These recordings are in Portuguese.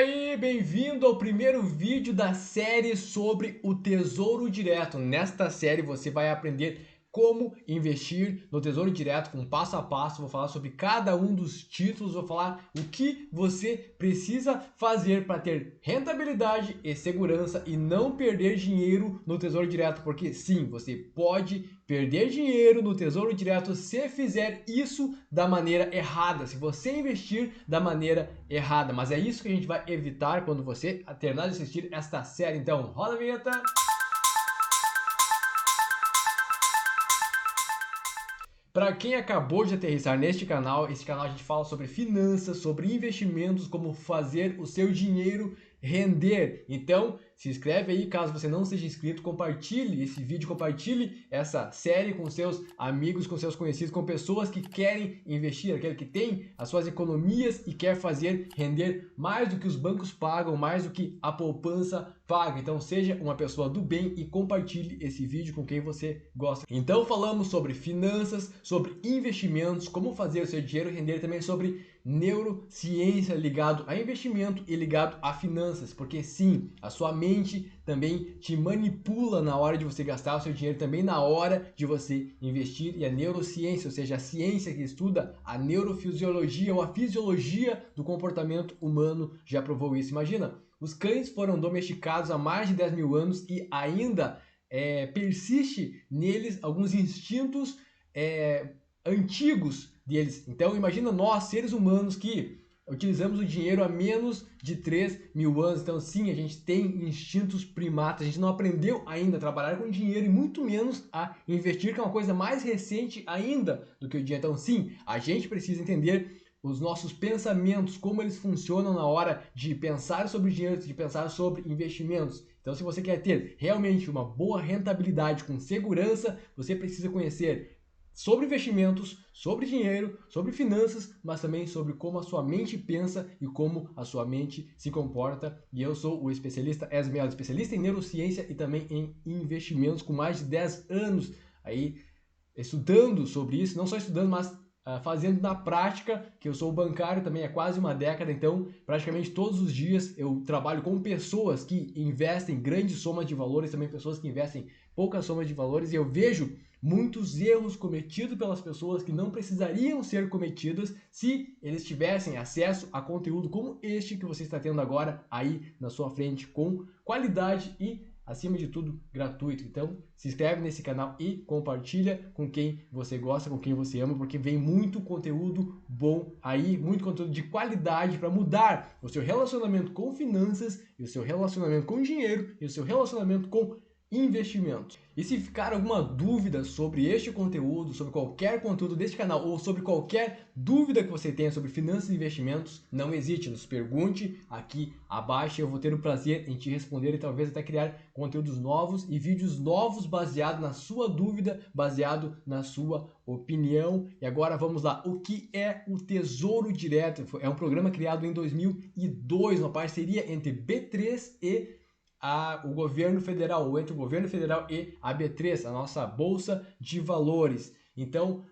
aí, bem-vindo ao primeiro vídeo da série sobre o Tesouro Direto. Nesta série você vai aprender como investir no Tesouro Direto com passo a passo. Vou falar sobre cada um dos títulos, vou falar o que você precisa fazer para ter rentabilidade e segurança e não perder dinheiro no Tesouro Direto, porque sim, você pode perder dinheiro no Tesouro Direto se fizer isso da maneira errada, se você investir da maneira errada. Mas é isso que a gente vai evitar quando você terminar de assistir esta série. Então, roda a vinheta! Para quem acabou de aterrissar neste canal, esse canal a gente fala sobre finanças, sobre investimentos, como fazer o seu dinheiro render. Então, se inscreve aí, caso você não seja inscrito, compartilhe esse vídeo, compartilhe essa série com seus amigos, com seus conhecidos, com pessoas que querem investir, aquele que tem as suas economias e quer fazer render mais do que os bancos pagam, mais do que a poupança paga. Então, seja uma pessoa do bem e compartilhe esse vídeo com quem você gosta. Então, falamos sobre finanças, sobre investimentos, como fazer o seu dinheiro render, também sobre neurociência ligado a investimento e ligado a finanças, porque sim, a sua mente também te manipula na hora de você gastar o seu dinheiro, também na hora de você investir. E a neurociência, ou seja, a ciência que estuda a neurofisiologia ou a fisiologia do comportamento humano, já provou isso. Imagina, os cães foram domesticados há mais de 10 mil anos e ainda persiste neles alguns instintos antigos deles. Então imagina nós, seres humanos, que utilizamos o dinheiro há menos de 3 mil anos. Então sim, a gente tem instintos primatas, a gente não aprendeu ainda a trabalhar com dinheiro e muito menos a investir, que é uma coisa mais recente ainda do que o dinheiro. Então sim, a gente precisa entender os nossos pensamentos, como eles funcionam na hora de pensar sobre dinheiro, de pensar sobre investimentos. Então, se você quer ter realmente uma boa rentabilidade com segurança, você precisa conhecer sobre investimentos, sobre dinheiro, sobre finanças, mas também sobre como a sua mente pensa e como a sua mente se comporta. E eu sou o especialista Esmelo, especialista em neurociência e também em investimentos, com mais de 10 anos aí estudando sobre isso, não só estudando, mas fazendo na prática, que eu sou bancário também há quase uma década. Então praticamente todos os dias eu trabalho com pessoas que investem grandes somas de valores, também pessoas que investem poucas somas de valores, e eu vejo muitos erros cometidos pelas pessoas que não precisariam ser cometidos se eles tivessem acesso a conteúdo como este que você está tendo agora aí na sua frente, com qualidade e, acima de tudo, gratuito. Então se inscreve nesse canal e compartilha com quem você gosta, com quem você ama, porque vem muito conteúdo bom aí, muito conteúdo de qualidade para mudar o seu relacionamento com finanças, e o seu relacionamento com dinheiro, e o seu relacionamento com investimentos. E se ficar alguma dúvida sobre este conteúdo, sobre qualquer conteúdo deste canal, ou sobre qualquer dúvida que você tenha sobre finanças e investimentos, não hesite, nos pergunte aqui abaixo. Eu vou ter o prazer em te responder e talvez até criar conteúdos novos e vídeos novos baseado na sua dúvida, baseado na sua opinião. E agora vamos lá. O que é o Tesouro Direto? É um programa criado em 2002, uma parceria entre B3 e o governo federal, ou entre o governo federal e a B3, a nossa bolsa de valores. Então,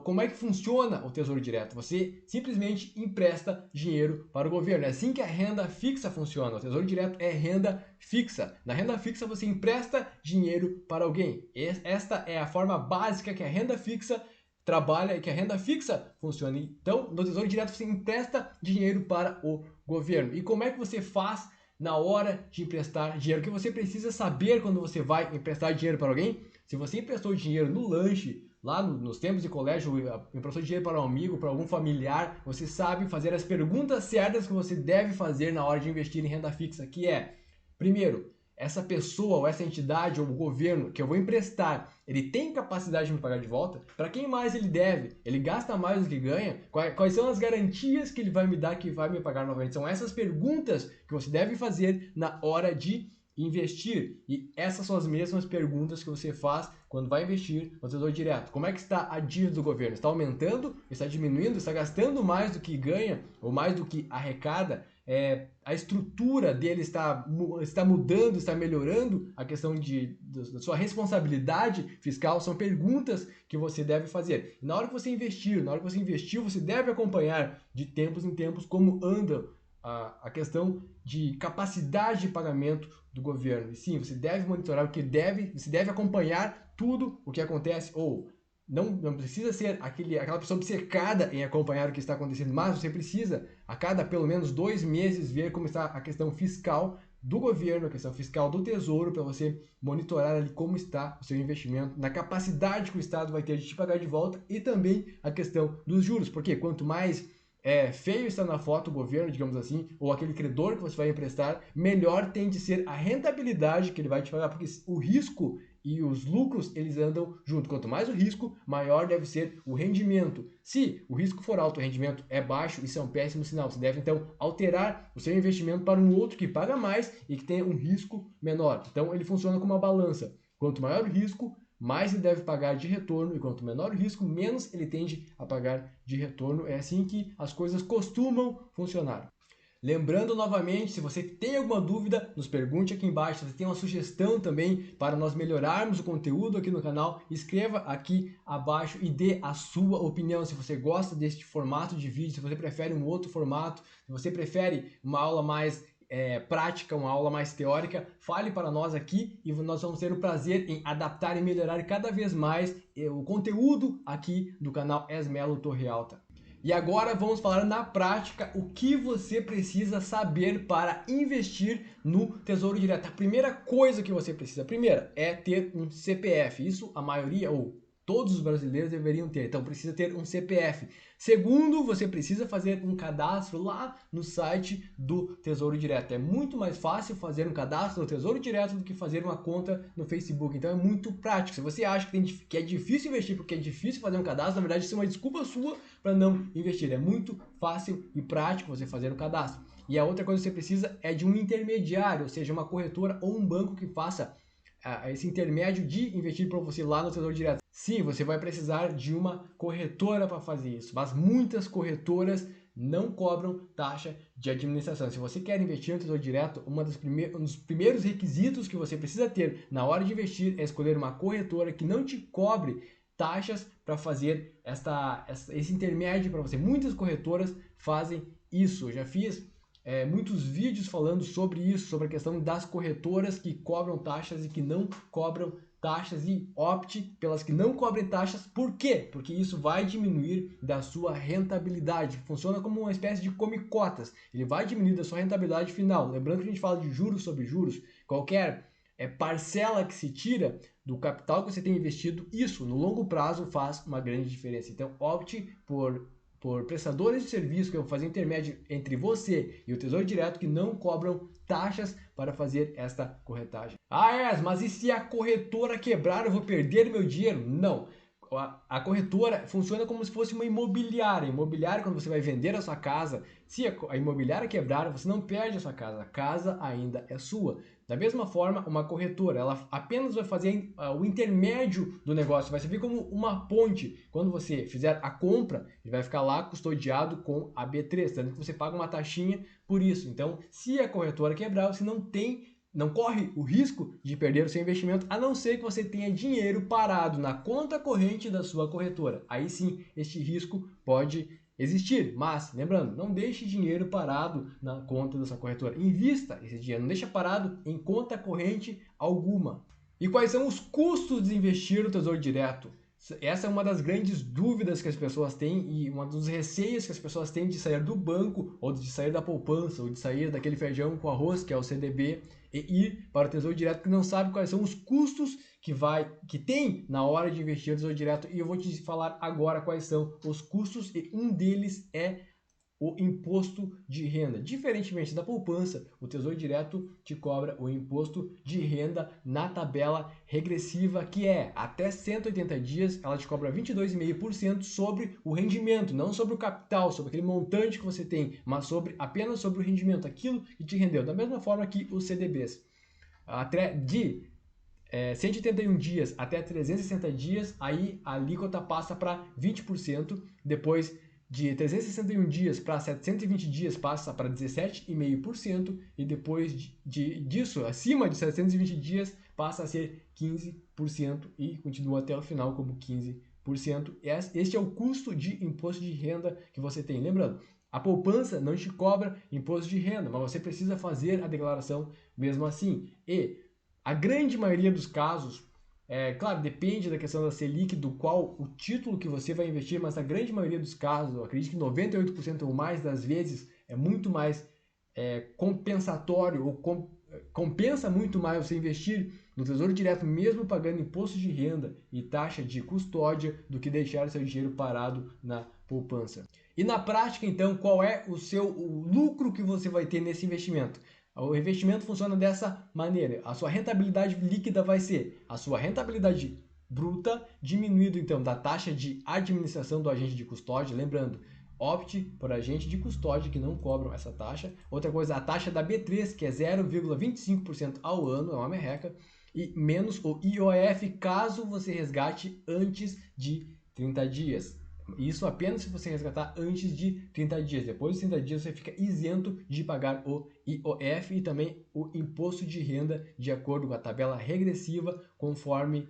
como é que funciona o Tesouro Direto? Você simplesmente empresta dinheiro para o governo. É assim que a renda fixa funciona. O Tesouro Direto é renda fixa. Na renda fixa você empresta dinheiro para alguém. Esta é a forma básica que a renda fixa trabalha e que a renda fixa funciona. Então, no Tesouro Direto você empresta dinheiro para o governo. E como é que você faz na hora de emprestar dinheiro? O que você precisa saber quando você vai emprestar dinheiro para alguém? Se você emprestou dinheiro no lanche, lá nos tempos de colégio, emprestou dinheiro para um amigo, para algum familiar, você sabe fazer as perguntas certas que você deve fazer na hora de investir em renda fixa, que é, primeiro, essa pessoa ou essa entidade ou o governo que eu vou emprestar, ele tem capacidade de me pagar de volta? Para quem mais ele deve? Ele gasta mais do que ganha? Quais são as garantias que ele vai me dar que vai me pagar novamente? São essas perguntas que você deve fazer na hora de investir. E essas são as mesmas perguntas que você faz quando vai investir no Tesouro Direto. Como é que está a dívida do governo? Está aumentando? Está diminuindo? Está gastando mais do que ganha ou mais do que arrecada? A estrutura dele está mudando, está melhorando? A questão da sua responsabilidade fiscal são perguntas que você deve fazer. E na hora que você investiu, você deve acompanhar de tempos em tempos como anda a questão de capacidade de pagamento do governo. E sim, você deve monitorar, você deve acompanhar tudo o que acontece, ou não precisa ser aquela pessoa obcecada em acompanhar o que está acontecendo, mas você precisa, a cada pelo menos 2 meses, ver como está a questão fiscal do governo, a questão fiscal do Tesouro, para você monitorar ali como está o seu investimento, na capacidade que o Estado vai ter de te pagar de volta, e também a questão dos juros, porque quanto mais feio está na foto o governo, digamos assim, ou aquele credor que você vai emprestar, melhor tem de ser a rentabilidade que ele vai te pagar, porque o risco e os lucros, eles andam junto. Quanto mais o risco, maior deve ser o rendimento. Se o risco for alto, o rendimento é baixo, isso é um péssimo sinal. Você deve, então, alterar o seu investimento para um outro que paga mais e que tenha um risco menor. Então, ele funciona como uma balança. Quanto maior o risco, mais ele deve pagar de retorno, e quanto menor o risco, menos ele tende a pagar de retorno. É assim que as coisas costumam funcionar. Lembrando novamente, se você tem alguma dúvida, nos pergunte aqui embaixo. Se você tem uma sugestão também para nós melhorarmos o conteúdo aqui no canal, escreva aqui abaixo e dê a sua opinião. Se você gosta deste formato de vídeo, se você prefere um outro formato, se você prefere uma aula mais prática, uma aula mais teórica, fale para nós aqui e nós vamos ter o prazer em adaptar e melhorar cada vez mais o conteúdo aqui do canal Esmelo Torre Alta. E agora vamos falar na prática o que você precisa saber para investir no Tesouro Direto. A primeira coisa que você precisa, primeira, é ter um CPF. Isso a maioria ou todos os brasileiros deveriam ter, então precisa ter um CPF. Segundo, você precisa fazer um cadastro lá no site do Tesouro Direto. É muito mais fácil fazer um cadastro no Tesouro Direto do que fazer uma conta no Facebook. Então é muito prático. Se você acha que é difícil investir porque é difícil fazer um cadastro, na verdade isso é uma desculpa sua para não investir. É muito fácil e prático você fazer o cadastro. E a outra coisa que você precisa é de um intermediário, ou seja, uma corretora ou um banco que faça esse intermédio de investir para você lá no Tesouro Direto. Sim, você vai precisar de uma corretora para fazer isso, mas muitas corretoras não cobram taxa de administração. Se você quer investir no Tesouro Direto, um dos primeiros requisitos que você precisa ter na hora de investir é escolher uma corretora que não te cobre taxas para fazer esse intermédio para você. Muitas corretoras fazem isso. Eu já fiz muitos vídeos falando sobre isso, sobre a questão das corretoras que cobram taxas e que não cobram taxas, e opte pelas que não cobrem taxas. Por quê? Porque isso vai diminuir da sua rentabilidade. Funciona como uma espécie de come-cotas. Ele vai diminuir da sua rentabilidade final. Lembrando que a gente fala de juros sobre juros. Qualquer parcela que se tira do capital que você tem investido, isso no longo prazo faz uma grande diferença. Então opte por prestadores de serviço que vão fazer intermédio entre você e o Tesouro Direto, que não cobram taxas para fazer esta corretagem. Mas e se a corretora quebrar, eu vou perder meu dinheiro? Não. A corretora funciona como se fosse uma imobiliária. Imobiliária, quando você vai vender a sua casa, se a imobiliária quebrar, você não perde a sua casa. A casa ainda é sua. Da mesma forma, uma corretora, ela apenas vai fazer o intermédio do negócio, vai servir como uma ponte. Quando você fizer a compra, ele vai ficar lá custodiado com a B3, tanto que você paga uma taxinha por isso. Então, se a corretora quebrar, você não corre o risco de perder o seu investimento, a não ser que você tenha dinheiro parado na conta corrente da sua corretora. Aí sim, este risco pode existir, mas lembrando, não deixe dinheiro parado na conta da sua corretora. Invista esse dinheiro, não deixe parado em conta corrente alguma. E quais são os custos de investir no Tesouro Direto? Essa é uma das grandes dúvidas que as pessoas têm e um dos receios que as pessoas têm de sair do banco, ou de sair da poupança, ou de sair daquele feijão com arroz, que é o CDB, e ir para o Tesouro Direto, que não sabe quais são os custos que tem na hora de investir no Tesouro Direto. E eu vou te falar agora quais são os custos, e um deles é o imposto de renda. Diferentemente da poupança, o Tesouro Direto te cobra o imposto de renda na tabela regressiva, que é até 180 dias, ela te cobra 22,5% sobre o rendimento, não sobre o capital, sobre aquele montante que você tem, mas apenas sobre o rendimento, aquilo que te rendeu. Da mesma forma que os CDBs. Até de 181 dias até 360 dias, aí a alíquota passa para 20%, depois de 361 dias para 720 dias passa para 17,5%, e depois disso, acima de 720 dias, passa a ser 15% e continua até o final como 15%. Este é o custo de imposto de renda que você tem. Lembrando, A poupança não te cobra imposto de renda, mas você precisa fazer a declaração mesmo assim. E a grande maioria dos casos, claro, depende da questão da Selic, do qual o título que você vai investir, mas a grande maioria dos casos, eu acredito que 98% ou mais das vezes, é muito mais compensatório, ou compensa muito mais você investir no Tesouro Direto, mesmo pagando imposto de renda e taxa de custódia, do que deixar seu dinheiro parado na poupança. E na prática, então, qual é o lucro que você vai ter nesse investimento? O investimento funciona dessa maneira. A sua rentabilidade líquida vai ser a sua rentabilidade bruta, diminuído então da taxa de administração do agente de custódia. Lembrando, opte por agente de custódia que não cobram essa taxa. Outra coisa, a taxa da B3, que é 0,25% ao ano, é uma merreca. E menos o IOF, caso você resgate antes de 30 dias. Isso apenas se você resgatar antes de 30 dias. Depois de 30 dias você fica isento de pagar o IOF e também o imposto de renda, de acordo com a tabela regressiva, conforme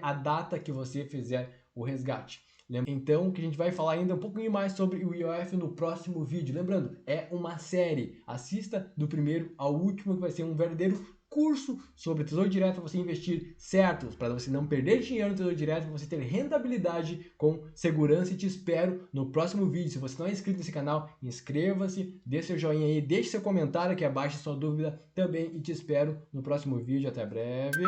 a data que você fizer o resgate. Então, que a gente vai falar ainda um pouquinho mais sobre o IOF no próximo vídeo. Lembrando, é uma série. Assista do primeiro ao último, que vai ser um verdadeiro curso sobre Tesouro Direto para você investir certo, para você não perder dinheiro no Tesouro Direto, para você ter rentabilidade com segurança. E te espero no próximo vídeo. Se você não é inscrito nesse canal, inscreva-se, dê seu joinha aí, deixe seu comentário aqui abaixo, sua dúvida também, e te espero no próximo vídeo. Até breve.